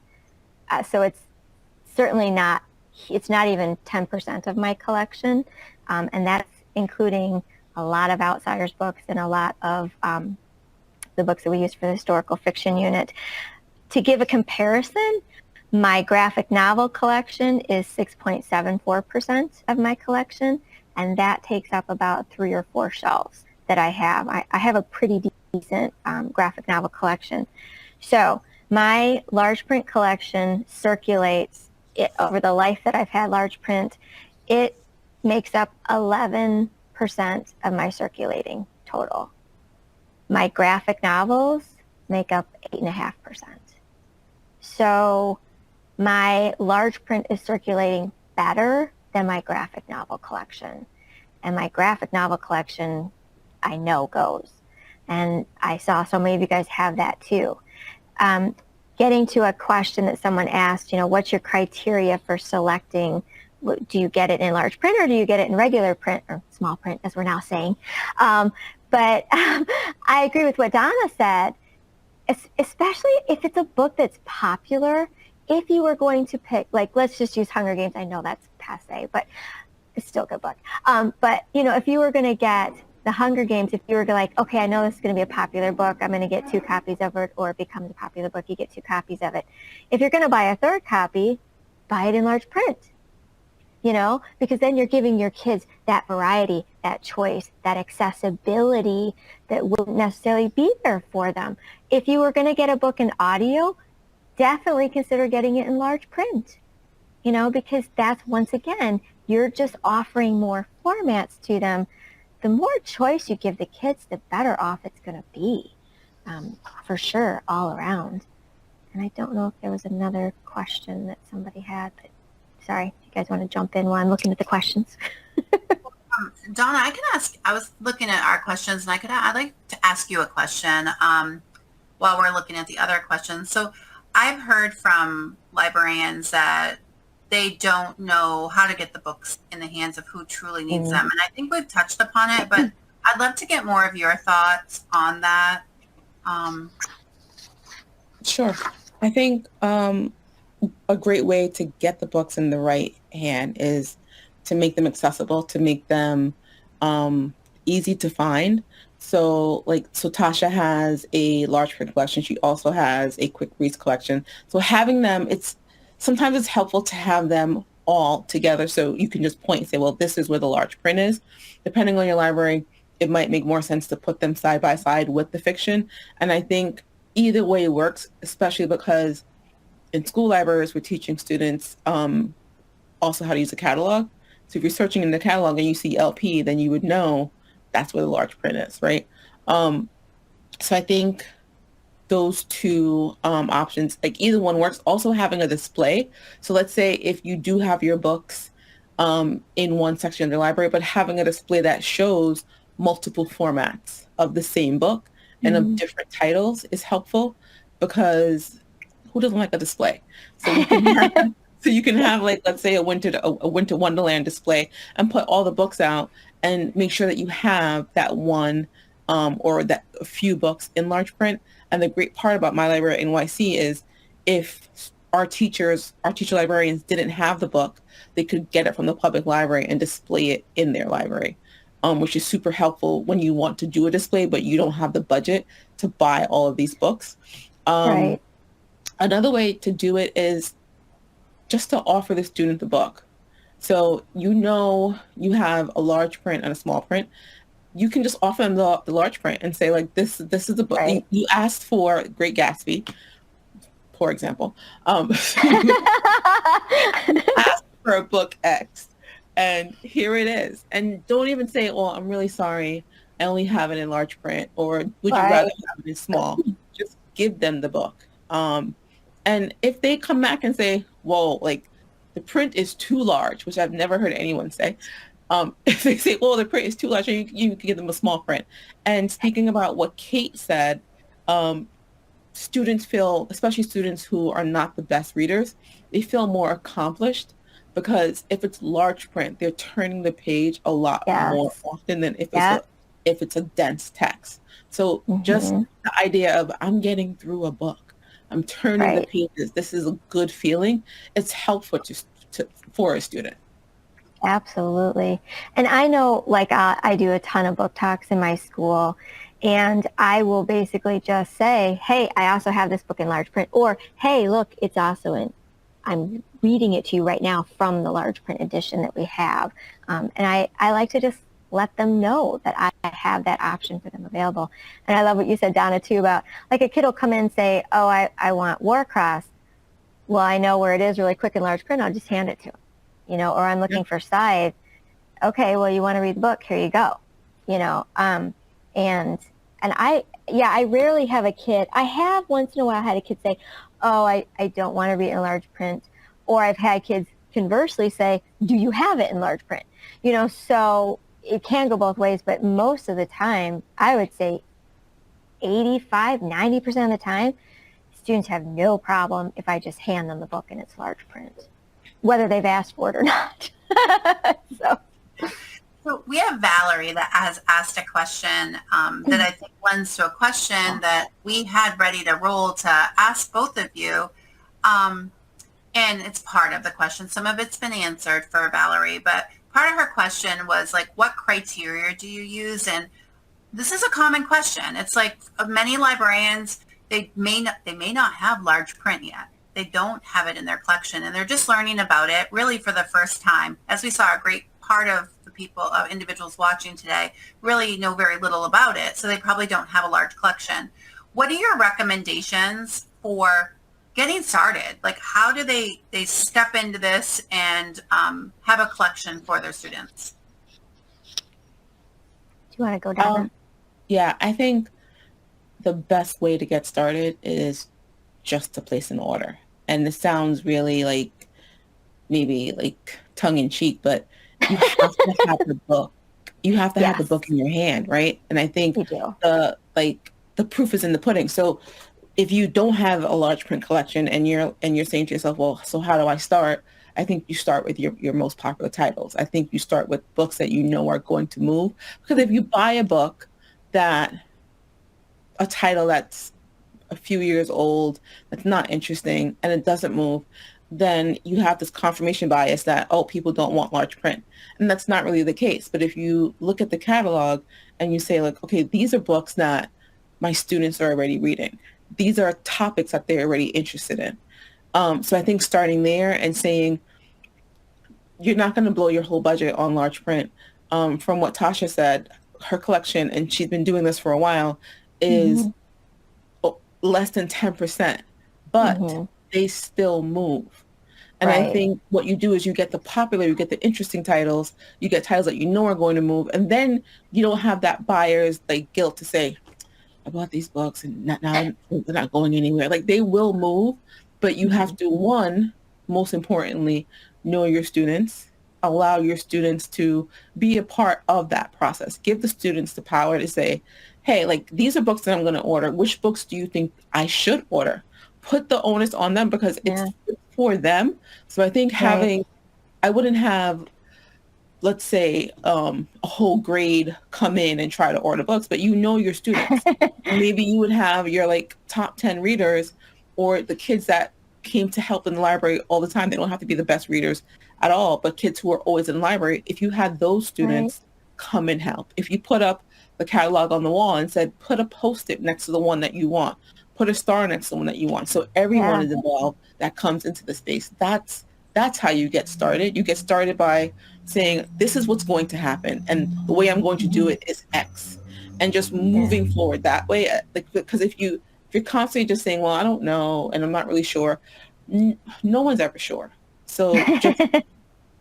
So it's certainly not, it's not even 10% of my collection. And that's including a lot of Outsiders books and a lot of the books that we use for the historical fiction unit. To give a comparison, my graphic novel collection is 6.74% of my collection. and that takes up about 3 or 4 shelves that I have. I have a pretty decent graphic novel collection. So my large print collection circulates over the life that I've had large print. It makes up 11% of my circulating total. My graphic novels make up 8.5%. So my large print is circulating better than my graphic novel collection. And my graphic novel collection, I know goes. And I saw so many of you guys have that too. Getting to a question that someone asked, what's your criteria for selecting? Do you get it in large print or do you get it in regular print or small print, as we're now saying? But I agree with what Donna said, especially if it's a book that's popular. If you were going to pick, let's just use Hunger Games. I know that's passe, but it's still a good book. But, if you were going to get the Hunger Games, if you were okay, I know this is going to be a popular book, I'm going to get 2 copies of it, or it becomes a popular book, you get 2 copies of it. If you're going to buy a 3rd copy, buy it in large print, because then you're giving your kids that variety, that choice, that accessibility that wouldn't necessarily be there for them. If you were going to get a book in audio, definitely consider getting it in large print, because that's, once again, you're just offering more formats to them. The more choice you give the kids, the better off it's going to be, for sure, all around. And I don't know if there was another question that somebody had, but sorry, if you guys want to jump in while I'm looking at the questions. Donna, I can ask, I was looking at our questions, and I'd like to ask you a question while we're looking at the other questions. So I've heard from librarians that they don't know how to get the books in the hands of who truly needs them. And I think we've touched upon it, but I'd love to get more of your thoughts on that. Sure. I think a great way to get the books in the right hand is to make them accessible, to make them easy to find. So Tasha has a large print collection. She also has a quick reads collection. So having them, sometimes it's helpful to have them all together so you can just point and say, well, this is where the large print is. Depending on your library, it might make more sense to put them side by side with the fiction. And I think either way works, especially because in school libraries, we're teaching students also how to use a catalog. So if you're searching in the catalog and you see LP, then you would know that's where the large print is, right? So I think those 2 options, either one works. Also having a display. So let's say if you do have your books in one section of the library, but having a display that shows multiple formats of the same book and of different titles is helpful, because who doesn't like a display? So you can have, let's say a winter wonderland display and put all the books out and make sure that you have that one or that a few books in large print. And the great part about My Library at NYC is if our teacher librarians didn't have the book, they could get it from the public library and display it in their library, which is super helpful when you want to do a display, but you don't have the budget to buy all of these books. Right. Another way to do it is just to offer the student the book. So you have a large print and a small print. You can just offer them the large print and say, this is the book. Right. You asked for Great Gatsby, for example. You asked for a book X, and here it is. And don't even say, oh, I'm really sorry, I only have it in large print, or would you rather have it in small? Just give them the book. And if they come back and say, whoa, the print is too large, which I've never heard anyone say, if they say, well, the print is too large, you can give them a small print. And speaking about what Kate said, students feel, especially students who are not the best readers, they feel more accomplished, because if it's large print, they're turning the page a lot more often than if it's a dense text. So just the idea of, I'm getting through a book, I'm turning the pages, this is a good feeling, it's helpful for a student. Absolutely. And I know, I do a ton of book talks in my school, and I will basically just say, hey, I also have this book in large print, or hey, look, it's also in I'm reading it to you right now from the large print edition that we have. And I like to just let them know that I have that option for them available. And I love what you said, Donna, too, about like a kid will come in and say, oh, I want Warcross. Well, I know where it is really quick in large print. I'll just hand it to them, you know, or I'm looking for Scythe. Okay, well, you want to read the book? Here you go, you know. And I rarely have a kid. I have once in a while had a kid say, oh, I don't want to read it in large print. Or I've had kids conversely say, do you have it in large print? You know, so it can go both ways, but most of the time, I would say 85, 90% of the time, students have no problem if I just hand them the book and it's large print, whether they've asked for it or not. So we have Valerie that has asked a question that I think lends to a question that we had ready to roll to ask both of you. And it's part of the question. Some of it's been answered for Valerie, but part of her question was like, what criteria do you use? And this is a common question. It's like many librarians, they may not have large print yet. They don't have it in their collection, and they're just learning about it really for the first time. As we saw, a great part of the individuals watching today really know very little about it, so they probably don't have a large collection. What are your recommendations for getting started? Like, how do they step into this and have a collection for their students? Do you want to go down? Yeah, I think the best way to get started is just to place an order. And this sounds really like maybe like tongue in cheek, but you have to have the book. You have to have the book in your hand, right? And I think the proof is in the pudding. So if you don't have a large print collection and you're saying to yourself, well, so how do I start? I think you start with your most popular titles. I think you start with books that you know are going to move. Because if you buy a book a title that's a few years old, that's not interesting, and it doesn't move, then you have this confirmation bias that, oh, people don't want large print. And that's not really the case. But if you look at the catalog and you say, like, okay, these are books that my students are already reading. These are topics that they're already interested in. So I think starting there and saying, you're not going to blow your whole budget on large print. From what Tasha said, her collection, and she's been doing this for a while, is less than 10%, but they still move. And I think what you do is you get the popular, you get the interesting titles, you get titles that you know are going to move, and then you don't have that buyer's like guilt to say, I bought these books and now they're not going anywhere. Like, they will move, but you have to, one, most importantly, know your students, allow your students to be a part of that process. Give the students the power to say, hey, like, these are books that I'm going to order. Which books do you think I should order? Put the onus on them because it's for them. So I think I wouldn't have, let's say, a whole grade come in and try to order books, but you know your students. Maybe you would have your like top 10 readers, or the kids that came to help in the library all the time. They don't have to be the best readers at all, but kids who are always in the library. If you had those students come and help, if you put up the catalog on the wall and said, put a Post-it next to the one that you want, put a star next to the one that you want, so everyone is involved that comes into the space. That's how you get started. You get started by saying, this is what's going to happen, and the way I'm going to do it is X, and just moving forward that way. Like, because if you're constantly just saying, well, I don't know, and I'm not really sure, no one's ever sure. So just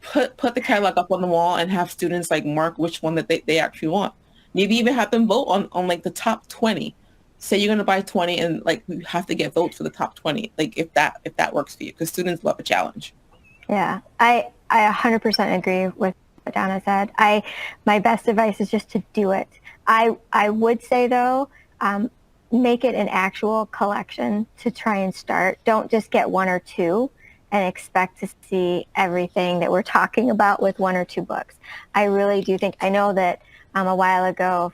put the catalog up on the wall and have students like mark which one that they actually want. Maybe even have them vote on like the top 20. Say you're going to buy 20 and like you have to get votes for the top 20. Like if that works for you, because students love a challenge. Yeah, I 100% agree with what Donna said. My best advice is just to do it. I would say though, make it an actual collection to try and start. Don't just get one or two and expect to see everything that we're talking about with one or two books. I really do think, I know that a while ago,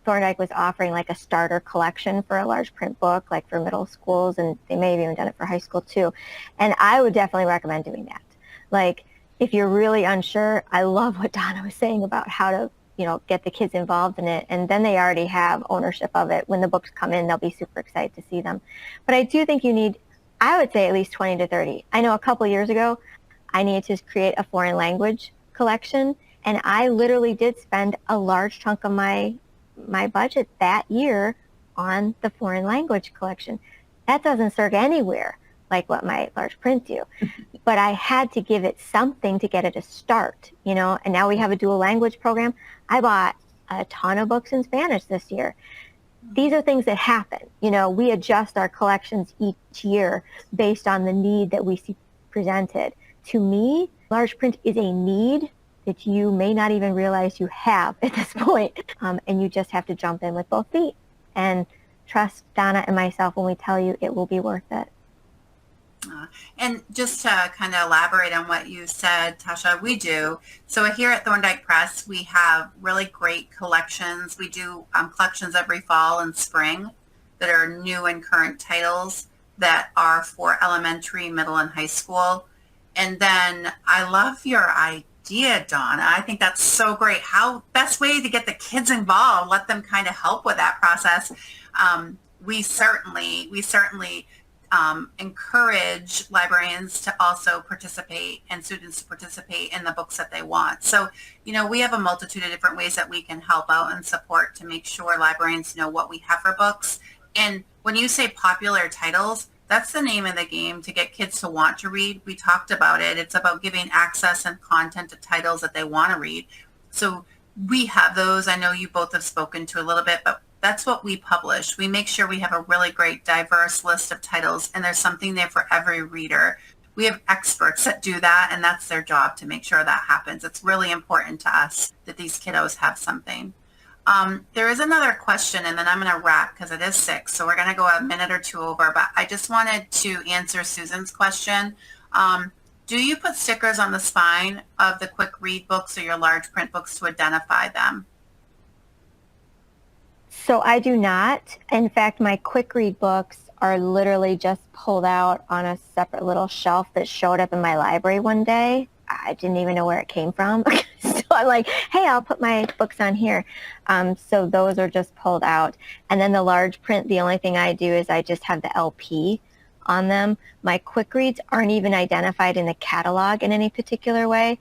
Thorndike was offering like a starter collection for a large print book, like for middle schools, and they may have even done it for high school too. And I would definitely recommend doing that. Like, if you're really unsure, I love what Donna was saying about how to, get the kids involved in it. And then they already have ownership of it. When the books come in, they'll be super excited to see them. But I do think you need I would say at least 20 to 30. I know a couple years ago, I needed to create a foreign language collection, and I literally did spend a large chunk of my budget that year on the foreign language collection. That doesn't circ anywhere like what my large print do. But I had to give it something to get it a start, you know, and now we have a dual language program. I bought a ton of books in Spanish this year. These are things that happen. You know, we adjust our collections each year based on the need that we see presented. To me, large print is a need that you may not even realize you have at this point. And you just have to jump in with both feet and trust Donna and myself when we tell you it will be worth it. And just to kind of elaborate on what you said, Tasha, we do. So here at Thorndike Press, we have really great collections. We do collections every fall and spring that are new and current titles that are for elementary, middle, and high school. And then I love your idea, Donna. I think that's so great. How best way to get the kids involved, let them kind of help with that process. We certainly encourage librarians to also participate and students to participate in the books that they want. So, you know, we have a multitude of different ways that we can help out and support to make sure librarians know what we have for books. And when you say popular titles, that's the name of the game to get kids to want to read. We talked about it. It's about giving access and content to titles that they want to read. So we have those. I know you both have spoken to a little bit, but that's what we publish. We make sure we have a really great diverse list of titles, and there's something there for every reader. We have experts that do that, and that's their job to make sure that happens. It's really important to us that these kiddos have something. There is another question, and then I'm going to wrap because it is 6, so we're going to go a minute or two over, but I just wanted to answer Susan's question. Do you put stickers on the spine of the quick read books or your large print books to identify them? So I do not. In fact, my quick read books are literally just pulled out on a separate little shelf that showed up in my library one day. I didn't even know where it came from. So I'm like, hey, I'll put my books on here. So those are just pulled out. And then the large print, the only thing I do is I just have the LP on them. My quick reads aren't even identified in the catalog in any particular way.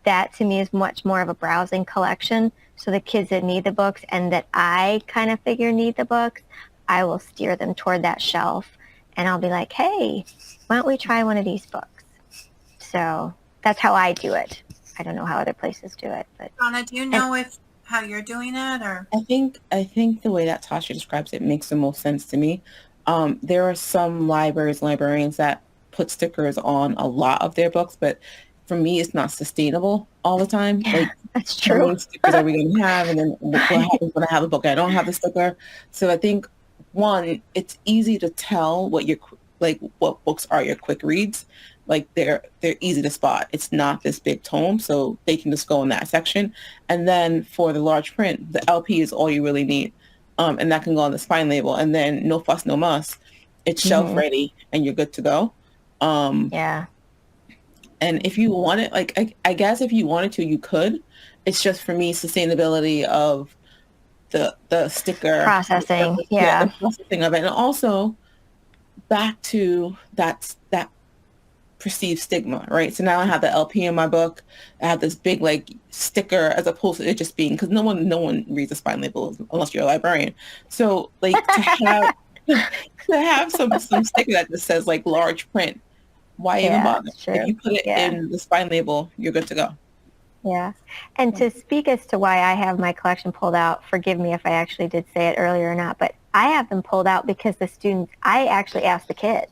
That to me is much more of a browsing collection. So the kids that need the books and that I kind of figure need the books, I will steer them toward that shelf. And I'll be like, hey, why don't we try one of these books? So that's how I do it. I don't know how other places do it. But Donna, do you know how you're doing it? Or I think the way that Tasha describes it makes the most sense to me. There are some librarians that put stickers on a lot of their books, but for me, it's not sustainable all the time. Yeah, like, that's true. How many stickers are we going to have? And then what happens when I have a book and I don't have the sticker? So I think, one, it's easy to tell what books are your quick reads. Like they're easy to spot. It's not this big tome, so they can just go in that section. And then for the large print, the LP is all you really need. And that can go on the spine label. And then no fuss, no muss. It's shelf ready and you're good to go. Yeah. And if you want it, like, I guess if you wanted to, you could. It's just, for me, sustainability of the sticker. Processing, The processing of it. And also back to that perceived stigma, right? So now I have the LP in my book. I have this big, like, sticker as opposed to it just being, because no one reads the spine label unless you're a librarian. So, like, to have some sticker that just says, like, large print, why even bother? If you put it in the spine label, you're good to go. Yeah. And to speak as to why I have my collection pulled out, forgive me if I actually did say it earlier or not, but I have them pulled out because the students, I actually asked the kids.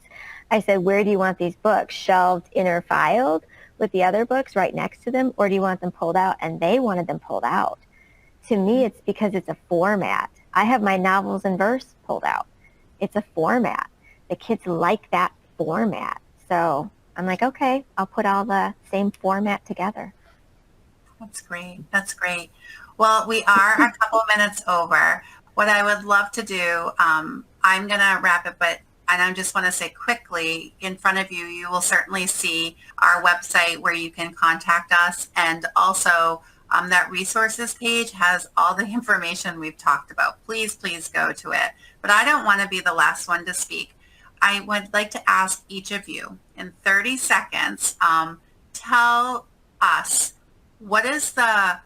I said, where do you want these books? Shelved, inner filed with the other books right next to them, or do you want them pulled out? And they wanted them pulled out. To me, it's because it's a format. I have my novels and verse pulled out. It's a format. The kids like that format. So I'm like, okay, I'll put all the same format together. That's great. That's great. Well, we are a couple of minutes over. What I would love to do, I'm going to wrap it, and I just want to say quickly, in front of you, you will certainly see our website where you can contact us. And also that resources page has all the information we've talked about. Please, please go to it. But I don't want to be the last one to speak. I would like to ask each of you in 30 seconds, tell us what is the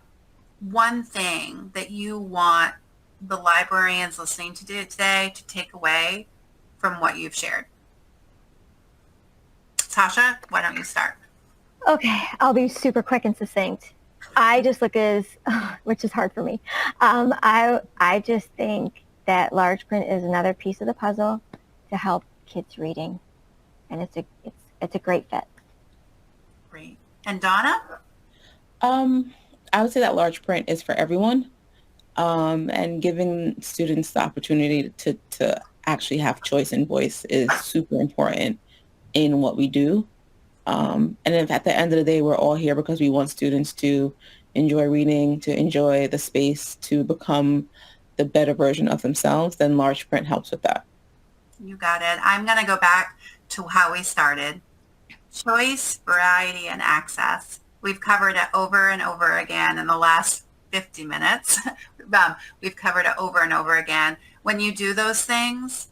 one thing that you want the librarians listening to today to take away from what you've shared. Tasha, why don't you start? Okay, I'll be super quick and succinct. I just look as, which is hard for me. I just think that large print is another piece of the puzzle to help kids reading, and it's a great fit. Great. And Donna? I would say that large print is for everyone, and giving students the opportunity to actually have choice and voice is super important in what we do. And if at the end of the day, we're all here because we want students to enjoy reading, to enjoy the space, to become the better version of themselves, then large print helps with that. You got it. I'm going to go back to how we started. Choice, variety, and access. We've covered it over and over again in the last 50 minutes. We've covered it over and over again. When you do those things,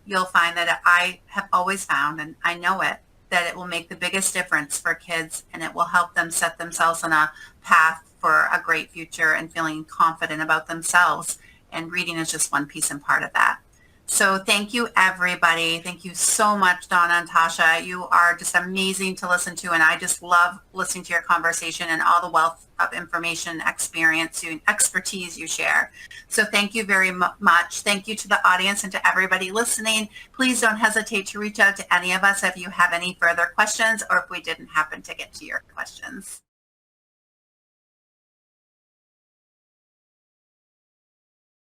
you'll find that I have always found, and I know it, that it will make the biggest difference for kids, and it will help them set themselves on a path for a great future and feeling confident about themselves. And reading is just one piece and part of that. So thank you, everybody. Thank you so much, Donna and Tasha. You are just amazing to listen to, and I just love listening to your conversation and all the wealth of information, experience, and expertise you share. So thank you very much. Thank you to the audience and to everybody listening. Please don't hesitate to reach out to any of us if you have any further questions or if we didn't happen to get to your questions.